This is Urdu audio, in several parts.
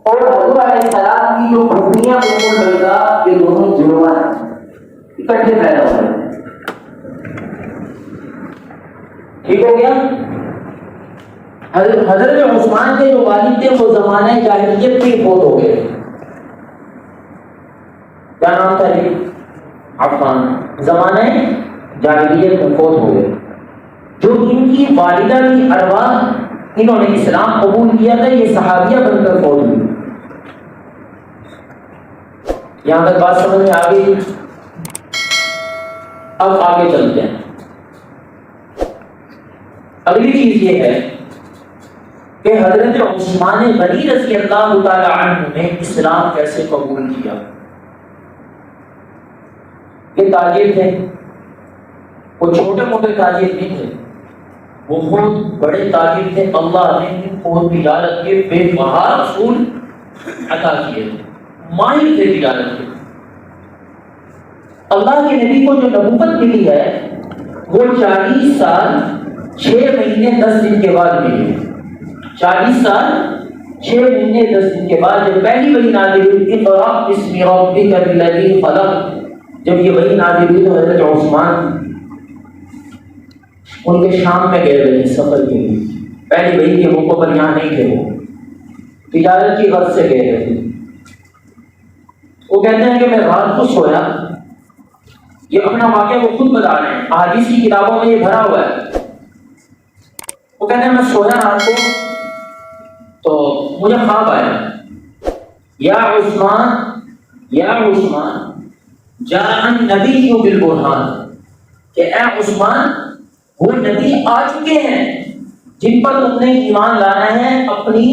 اور حضور علیہ السلام کی جو پھوپھیاں ام البیضاء، یہ دونوں جڑواں اکٹھے پیدا ہوئے. ٹھیک ہو گیا. حضرت عثمان کے جو والد تھے وہ زمانہ جاہلیت میں فوت ہو گئے. کیا نام تھا جی؟ عفان. زمانہ جاہلیت میں فوت ہو گئے. جو ان کی والدہ کی ارواح انہوں نے اسلام قبول کیا تھا، یہ صحابیہ بن کر فوت ہوئی. یہاں تک بات سمجھ میں آ گئی. اب آگے چلتے ہیں. اگلی چیز یہ ہے کہ حضرت عثمان غنی رضی اللہ تعالی عنہ نے اسلام کیسے قبول کیا. یہ تاجر تھے، وہ چھوٹے موٹے تاجر نہیں تھے، وہ خود بڑے تاجر تھے. اللہ نے ان کو تجارت کے بے پناہ اصول عطا کیے تھے، ماہر تھے تجارت کے. اللہ کے نبی کو جو نبوت ملی ہے وہ 40 سال 6 مہینے 10 دن کے بعد ملی. 40 سال 6 مہینے 10 دن کے بعد جب پہلی وحی نازل ہوئی، اقرأ باسم ربک الذی خلق، جب یہ وحی نازل ہوئی تو حضرت عثمان ان کے شام میں گئے ہوئے سفر کے لیے. پہلی وحی کے موقع پر یہاں نہیں تھے، وہ تجارت کی غرض سے گئے ہوئے. وہ کہتے ہیں کہ میں رات کو سویا. یہ اپنا واقعہ وہ خود بتا رہے ہیں، احادیث کی کتابوں میں یہ بھرا ہوا ہے. وہ کہتے ہیں میں سویا رات کو تو مجھے خواب آیا، یا عثمان جاء النبی بالبرہان، کہ اے عثمان وہ نبی آ چکے ہیں جن پر تم نے ایمان لانا ہے اپنی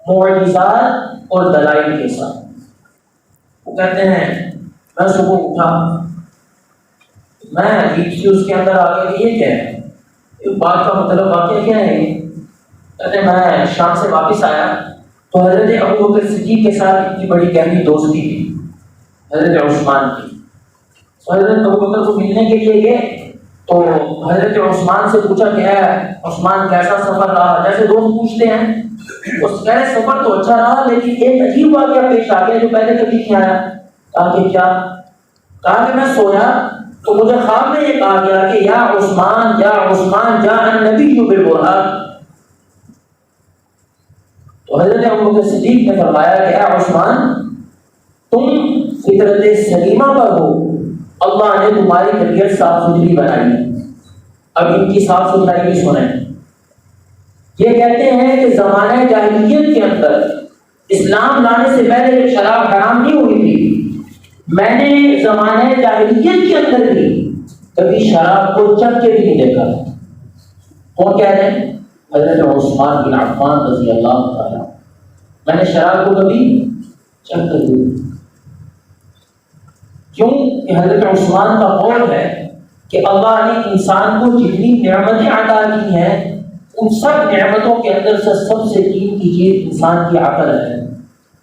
معجزات اور دلائل کے ساتھ. وہ کہتے ہیں میں صبح اٹھا، میں عجیب سی اس کے اندر آ گیا کہ یہ کیا ہے، اس بات کا مطلب واقعہ کیا ہے. کہتے ہیں میں شام سے واپس آیا تو حضرت ابو بکر صدیق کے ساتھ اتنی بڑی گہری دوستی تھی حضرت عثمان کی. حضرت ابو بکر کو ملنے کے لیے گئے تو حضرت عثمان سے پوچھا کہ اے عثمان کیسا سفر رہا، جیسے دوست پوچھتے ہیں. اس کہہ رہے سفر تو اچھا رہا لیکن ایک عجیب واقعہ پیش آ گیا جو پہلے کبھی نہیں آیا. کہا کہ کیا؟ کہا کہ میں سویا تو مجھے خواب میں یہ کہا گیا کہ یا عثمان جاء النبی بالبرہان. تو حضرت ابو بکر صدیق نے فرمایا کہ اے عثمان تم فطرت سلیمہ پر ہو، اللہ نے تمہاری طبیعت صاف ستھری بنائی. اب ان کی صاف ستھرائی بھی سنیں. یہ کہتے ہیں کہ زمانہ جاہلیت کے اندر اسلام لانے سے پہلے جب شراب حرام نہیں ہوئی تھی، میں نے زمانہ جاہلیت کے اندر بھی کبھی شراب کو چکھ کے بھی نہیں دیکھا. کون کہہ رہے ہیں؟ حضرت عثمان بن عفان رضی اللہ تعالیٰ. میں نے شراب کو کبھی چکھ کر دی. کیوں کہ حضرت عثمان کا قول ہے کہ اللہ نے انسان کو جتنی نعمتیں عطا کی ہیں ان سب نعمتوں کے اندر سے سب سے قیمتی چیز انسان کی عقل ہے،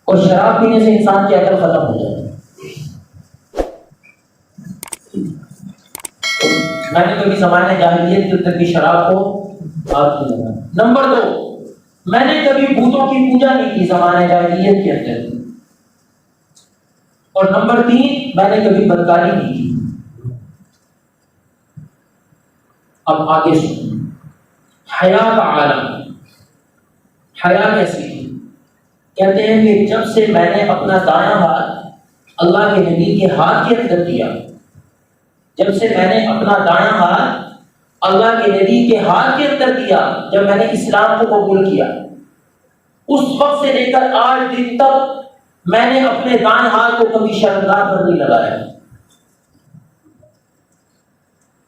اور شراب پینے سے انسان کی عقل ختم ہو جاتی ہے. میں نے کبھی زمانے جاہلیت کے اندر بھی شراب کو ہاتھ نہیں لگایا. نمبر 2، میں نے کبھی بتوں کی پوجا نہیں کی زمانے جاہلیت کے اندر. اور نمبر 3، میں نے کبھی بدکاری نہیں کی. اب آگے سنیں، حیا کا عالم. حیا کیسی؟ کہتے ہیں کہ جب سے میں نے اپنا دایاں ہاتھ اللہ کے نبی کے ہاتھ کے اندر دیا، جب سے میں نے اپنا دایاں ہاتھ اللہ کے نبی کے ہاتھ کے اندر دیا، جب میں نے اسلام کو قبول کیا، اس وقت سے لے کر آج دن تک میں نے اپنے دائیں ہاتھ کو کبھی شرمگاہ پر نہیں لگایا،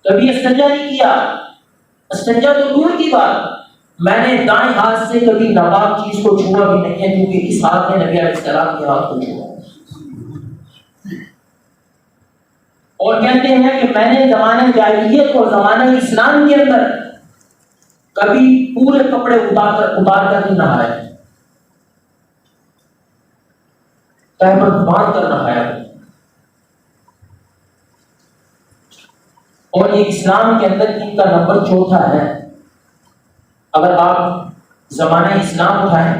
کبھی استنجا نہیں کیا. استنجا تو دور کی بات، میں نے دائیں ہاتھ سے کبھی ناپاک چیز کو چھوا بھی نہیں ہے، کیونکہ اس ہاتھ نے نبی علیہ السلام کے ہاتھ کو چھوا. اور کہتے ہیں کہ میں نے زمانہ جاہلیت اور زمانہ اسلام کے اندر کبھی پورے کپڑے اتار کر نہیں نہایا، تہمت باندھ کر نہایا. اور یہ اسلام کے اندر ان کا نمبر 4 ہے. اگر آپ زمانہ اسلام اٹھائیں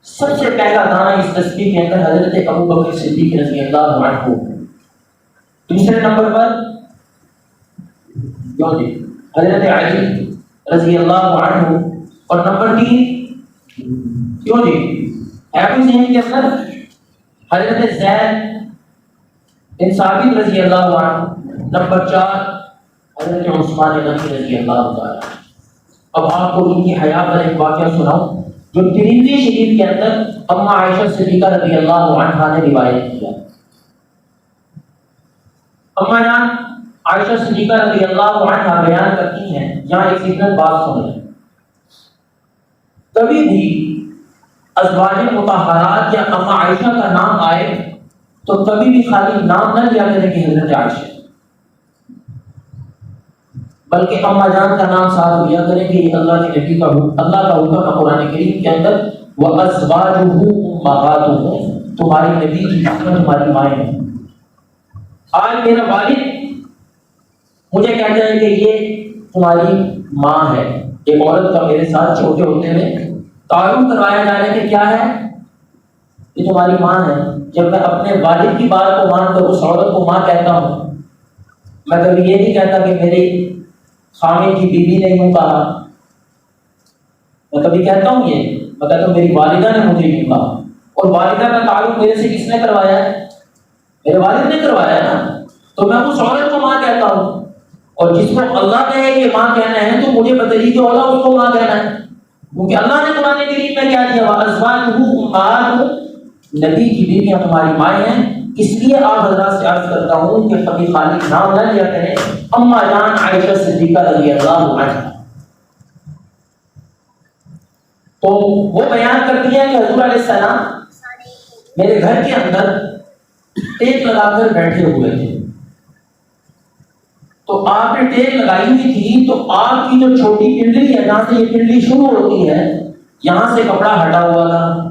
سب سے پہلا دانا اس تصویر کے اندر حضرت ابو بکر صدیق رضی اللہ عنہ، دوسرے نمبر پر حضرت علی رضی اللہ عنہ، اور نمبر 3 کیوں جی ہے کوئی ذہن کے اندر حضرت زید بن ثابت رضی اللہ عنہ، نمبر 4 حضرت عثمان غنی رضی اللہ تعالی۔ اب آپ کو ان کی حیا پر ایک واقعہ سناؤں جو ترمذی شریف کے اندر اما عائشہ صدیقہ رضی اللہ عنہا نے روایت کیا۔ اما جان عائشہ صدیقہ رضی اللہ عنہا بیان کرتی ہیں، یہاں ایک سگنل بات سن لیں، کبھی بھی ازواج مطہرات یا اما عائشہ کا نام آئے تو کبھی بھی خالی نام نہ لیا کرے کہ حضرت عائشہ، بلکہ اما جان کا نام ساتھ لیا کریں کہ یہ اللہ کے نبی کا اللہ کا حکم ہے قرآن کریم کے اندر، وَأَزْوَاجُهُ أُمَّهَاتُهُمْ، تمہاری نبی کی بیویاں تمہاری مائیں ہیں۔ آج میرا والد مجھے کہتا ہے کہ یہ تمہاری ماں ہے، ایک عورت کا میرے ساتھ چھوٹے ہوتے میں تعارف کروایا جا رہا ہے کہ کیا ہے، یہ تمہاری ماں ہے۔ جب میں اپنے والد کی بات کو مان کر اس عورت کو ماں کہتا ہوں، میں کبھی یہ نہیں کہتا کہ میری خامد کی بیوی نے یوں کہا، میں کبھی کہتا ہوں یہ، میں کہتا ہوں میری والدہ نے مجھے یوں کہا، اور والدہ کا تعلق میرے سے کس نے کروایا ہے؟ میرے والد نے کروایا ہے نا، تو میں اس عورت کو ماں کہتا ہوں، اور جس کو اللہ کہے کہ ماں کہنا ہے تو مجھے بتائیے کہ اولا اس کو ماں کہنا ہے، کیونکہ اللہ نے قرآن کریم میں کیا دیا، وَأَزْوَاجُهُ أُمَّهَاتُهُمْ، نبی کی بیویاں تمہاری مائیں ہیں۔ اس لیے آپ حضرات سے عرض کرتا ہوں کہ کبھی خالی نام نہ لیا کریں اما جان عائشہ صدیقہ رضی اللہ عنہا۔ تو وہ بیان کرتی ہے کہ حضور علیہ السلام میرے گھر کے اندر ٹیک لگا کر بیٹھے ہوئے تھے، تو آپ نے ٹیک لگائی ہوئی تھی، تو آپ کی جو چھوٹی پنڈلی ہے جہاں سے یہ پنڈلی شروع ہوتی ہے، یہاں سے کپڑا ہٹا ہوا تھا۔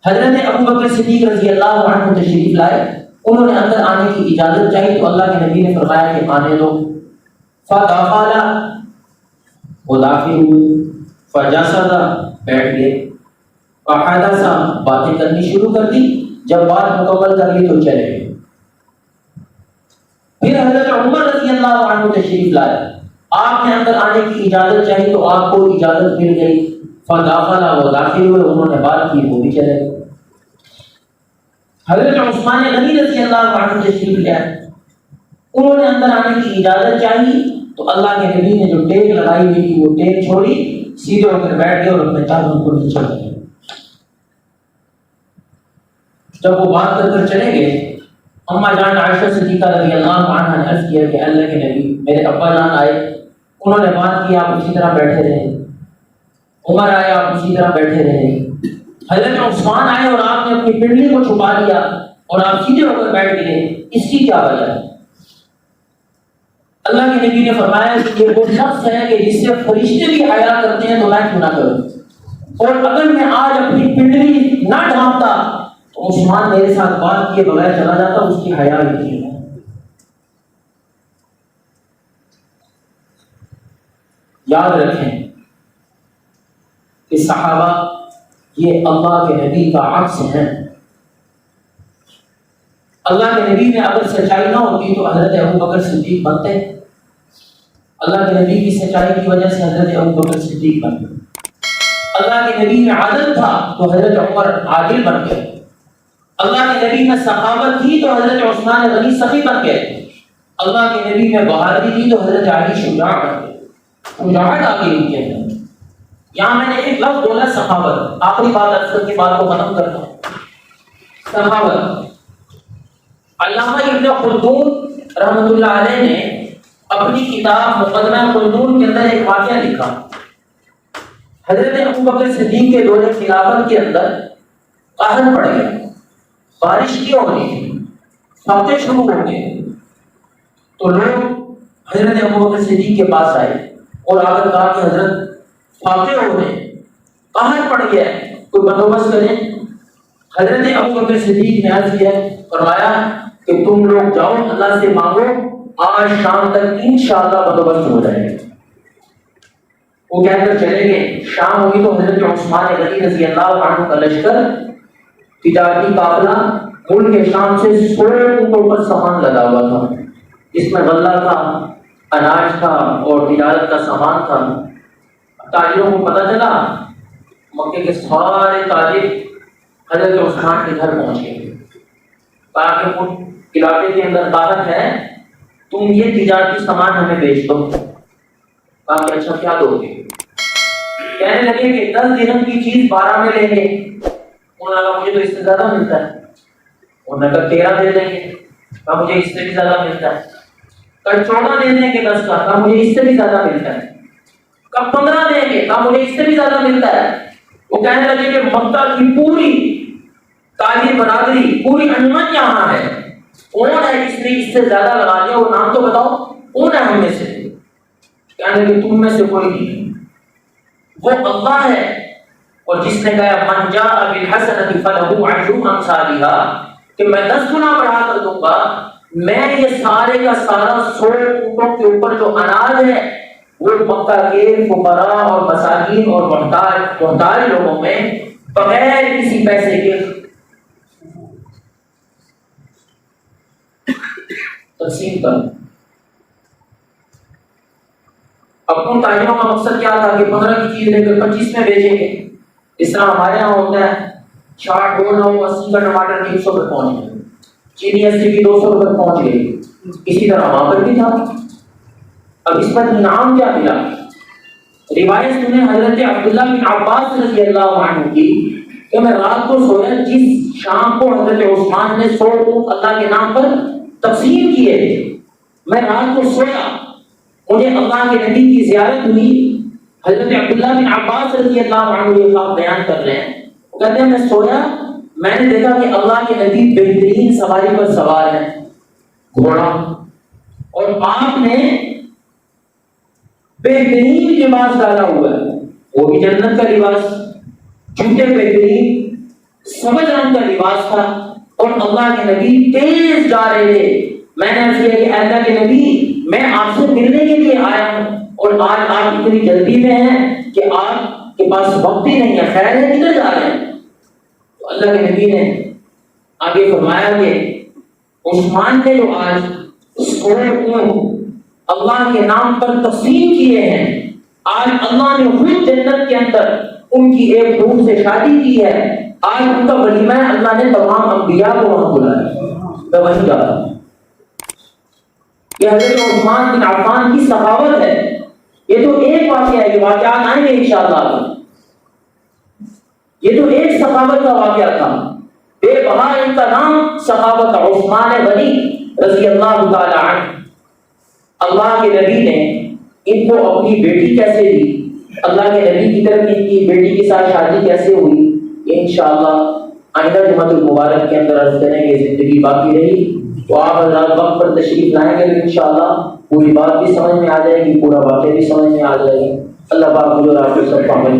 حضرت ابو بکر صدیق رضی اللہ عنہ تشریف لائے، انہوں نے اندر آنے کی اجازت چاہی تو اللہ کے نبی نے فرمایا کہ آنے دو۔ فدخل، وہ داخل ہوئے، فجسد، بیٹھ گئے، فحدث، باتیں کرنی شروع کر دی، جب بات مکمل کر لی تو چلے گئے۔ پھر حضرت عمر رضی اللہ عنہ تشریف لائے، آپ نے اندر آنے کی اجازت چاہی تو آپ کو اجازت مل گئی، فداخلہ، وہ داخل ہوئے، انہوں نے بات کی، وہ بھی چلے گئے۔ حضرت عثمان غنی رضی اللہ عنہ تشریف لائے، انہوں نے اندر آنے کی اجازت چاہی تو اللہ کے نبی نے جو ٹیک لگائی ہوئی تھی وہ ٹیک چھوڑی، سیدھے ہو کر بیٹھ گئے اور اپنے چادروں کو نیچے رکھ دیا۔ جب وہ بات کر کر چلے گئے، اما جان عائشہ صدیقہ رضی اللہ عنہا نے عرض کیا کہ اللہ کے نبی، میرے ابا جان آئے، انہوں نے بات کی، آپ اسی طرح بیٹھے رہے، عمر آئے، آپ اسی طرح بیٹھے رہے، حضرت عثمان آئے اور آپ نے اپنی پنڈلی کو چھپا دیا اور آپ سیدھے ہو کر بیٹھ گئے، اس کی کیا وجہ ہے؟ اللہ کے نبی نے فرمایا کہ یہ وہ شخص ہے کہ جس سے فرشتے بھی حیا کرتے ہیں تو میں کیوں نہ کروں، اور اگر میں آج اپنی پنڈلی نہ ڈھانپتا تو عثمان میرے ساتھ بات کیے بغیر چلا جاتا، اس کی حیا بھی تھی۔ یاد رکھیں کہ صحابہ یہ اللہ کے نبی کا عکس ہیں۔ اللہ کے نبی میں اگر سچائی نہ ہوتی تو حضرت ابو بکر صدیق بنتے، اللہ کے نبی کی سچائی کی وجہ سے حضرت ابو بکر صدیق بن گئے۔ اللہ کے نبی میں عادل تھا تو حضرت عمر عادل بن گئے، اللہ کے نبی میں سخاوت تھی تو حضرت عثمان غنی سخی بن گئے، اللہ کے نبی میں بہادری تھی تو حضرت علی شجاع بن گئے۔ شجاعت آ گئی ان کے اندر۔ یہاں میں نے ایک لفظ بولا سخاوت، آخری بات اکثر کی بات کو ختم کرتا ہوں۔ سخاوت، علامہ ابن خلدون رحمۃ اللہ علیہ نے اپنی کتاب مقدمہ خلدون کے اندر ایک واقعہ لکھا۔ حضرت ابو بکر صدیق کے دور خلافت کے اندر قحط پڑ گیا، بارش کیوں ہو رہی تھی، فاتح شروع ہو گئے، تو لوگ حضرت ابو بکر صدیق کے پاس آئے اور آ کر کہا کہ حضرت فاتح ہو رہے ہیں، قحط پڑ گیا ہے، کوئی بندوبست کریں۔ حضرت ابو بکر صدیق نے عرض کیا، فرمایا کہ تم لوگ جاؤ اللہ سے مانگو، آج شام تک انشاءاللہ بندوبست ہو جائے گا۔ وہ کہہ کر چلے گئے. شام ہوئی تو حضرت عثمان غنی رضی اللہ عنہ کا لشکر تجارتی قافلہ ملک شام سے 100 اونٹوں پر سامان لدا ہوا تھا، جس میں غلہ تھا، اناج تھا اور تجارت کا سامان تھا. تاجروں کو پتہ چلا، مکے کے سارے تاجر حضرت عثمان کے گھر پہنچ گئے. کہا کہ وہ علاقے کے اندر طاقت ہے، تم یہ تجارتی سامان ہمیں بیچ دو. کہا کہ اچھا کیا دو گے؟ کہنے لگے کہ 10 درہم کی چیز 12 میں لیں گے. انہوں نے کہا مجھے تو اس سے زیادہ ملتا ہے. انہوں نے کہا 13 دے دیں گے. کہا مجھے اس سے بھی زیادہ ملتا ہے. کہا 14 دے دیں گے 10 کا. کہا مجھے اس سے بھی زیادہ ملتا ہے. کہا 15 دیں گے. کہا مجھے اس سے بھی زیادہ ملتا ہے. وہ کہنے لگے کہ مکہ کی پوری تاجر برادری، پوری انجمن یہاں ہے، کون ہے جس نے اس سے زیادہ لگا دیا؟ وہ نام تو بتاؤ، کون ہے ہم میں سے؟ کہنے لگے تم میں سے کوئی نہیں، وہ اللہ ہے. اور جس نے کہا من جاء بالحسنۃ فلہ عشر امثالها، کہ میں 10 گنا بڑھا کر دوں گا. میں یہ سارے کا سارا 100 اونٹوں کے اوپر جو اناج ہے وہ مکہ کے فقراء اور مساکین اور محتاج لوگوں میں بغیر کسی پیسے کے تقسیم کر. اب ان تاجروں کا مقصد کیا تھا کہ 15 کی چیز لے کر 25 میں بیچیں گے. اس طرح ہمارے یہاں ہوتا ہے 60 80 کا ٹماٹر 300 پر پہنچ گئے، چینی 80 کی 200 پر پہنچ گئی. اسی طرح وہاں پر بھی تھا. اب اس پر انعام کیا ملا؟ روایت سنیں حضرت عبداللہ بن عباس رضی اللہ عنہ کی کہ میں رات کو سویا، جس شام کو حضرت عثمان نے 100 اونٹ اللہ کے نام پر تقسیم کیے، میں رات کو سویا، مجھے اللہ کے نبی کی زیارت ہوئی. حضرت عبداللہ بن عباس رضی اللہ عنہ یہ خواب بیان کر رہے ہیں. وہ کہتے ہیں میں سویا، میں نے دیکھا کہ اللہ کے نبی بہترین سواری پر سوار ہیں، گھوڑا، اور آپ نے بہترین لباس ڈالا ہوا ہے، وہ بھی جنت کا لباس، جوتے بہترین سبز رنگ کا لباس تھا، اور اللہ کے نبی تیز جا رہے تھے. میں نے عرض کیا کہ اللہ کے نبی میں آپ سے ملنے کے لیے آیا ہوں، اور آج آپ اتنی جلدی میں ہیں کہ آپ کے پاس وقت ہی نہیں ہے، خیر ہے کدھر جا رہے ہیں؟ تو اللہ کے نبی نے آگے فرمایا کہ عثمان نے جو آج 100 اونٹ اللہ کے نام پر تقسیم کیے ہیں، آج اللہ نے خود جنت کے اندر ان کی ایک حور سے شادی کی ہے، آج ان کا ولیمہ ہے. اللہ نے تمام انبیاء کو وہاں بلایا. میں وہی جا رہا ہوں. یہ حضرت عثمان بن عفان کی سخاوت ہے. یہ تو ایک واقعہ ہے، یہ واقعات آئیں گے انشاءاللہ. یہ تو ایک سخاوت کا واقعہ تھا، بے بہا ان کا نام سخاوت عثمان غنی رضی اللہ تعالی عنہ. اللہ کے نبی نے ان کو اپنی بیٹی کیسے دی، اللہ کے نبی کی طرف ان کی بیٹی کے ساتھ شادی کیسے ہوئی، انشاءاللہ آئندہ جمعۃ المبارک کے اندر عرض کریں گے. زندگی باقی رہی تو آپ حضرات وقت پر تشریف لائیں گے، انشاءاللہ پوری بات بھی سمجھ میں آ جائے گی، پورا واقعہ بھی سمجھ میں آ جائے گی. اللہ پاک مجھے اور آپ کو سب کو عمل